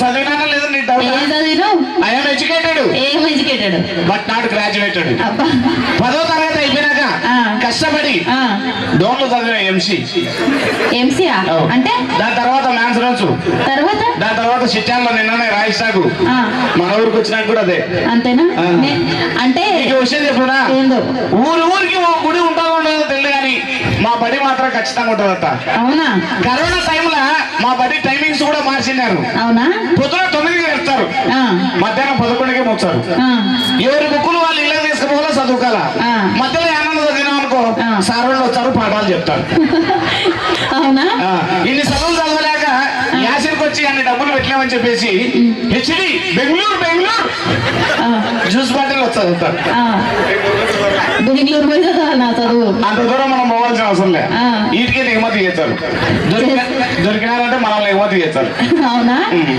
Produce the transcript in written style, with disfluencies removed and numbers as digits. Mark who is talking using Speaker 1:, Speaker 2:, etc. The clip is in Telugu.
Speaker 1: చదివినా లేదా నీ డౌట్?
Speaker 2: ఏం చదివినావు?
Speaker 1: I'm educated.
Speaker 2: ఏం ఎడ్యుకేటెడ్?
Speaker 1: But not graduated. 10వ తరగతి అయిపోయినాక కష్టపడి డోన్లు చదివిన ఎంసీ.
Speaker 2: ఎంసీఆ అంటే?
Speaker 1: దాని తర్వాత మ్యాథ్స్ రోజు, దాని తర్వాత చిట్టాల్లో నిన్ననే రాయిస్తాకు మన ఊరికి వచ్చినాక కూడా అదే.
Speaker 2: అంతేనా? అంటే
Speaker 1: విషయం చెప్పునా, ఊరికి ఓ గుడి ఉంటుందో ఉండదో తెలియదు కానీ మా బడి మాత్రం ఖచ్చితంగా ఉంటుందట.
Speaker 2: అవునా?
Speaker 1: కరోనా టైంలో మా బడి టైమింగ్స్ కూడా మార్చినారు.
Speaker 2: అవునా?
Speaker 1: పొద్దున 9కి వెళ్తారు, మధ్యాహ్నం 11కి ముచ్చారు. ఎవరి బుక్కులు వాళ్ళు ఇళ్ళకి తీసుకుపోవాలో చదువుకోవాలా. మధ్యలో ఏమన్నా చదివినాం అనుకో సార్ వాళ్ళు వచ్చారు పాఠాలు చెప్తారు.
Speaker 2: అవునా?
Speaker 1: ఇన్ని చదువులు చదవలేక యాసిడ్కి వచ్చి అన్ని డబ్బులు పెట్టలేమని చెప్పేసి హెచ్డి బెంగళూరు జ్యూస్ బాటిల్ వచ్చి చదువుతారు.
Speaker 2: బెంగళూరు పోయి చదవాలి నా చదువు.
Speaker 1: అంత దూరం మనం పోవాల్సిన అవసరం లేదు. వీటికి ఎగుమతి చేస్తారు. దొరికినారంటే మనల్ని ఎగుమతి చేస్తారు.
Speaker 2: అవునా?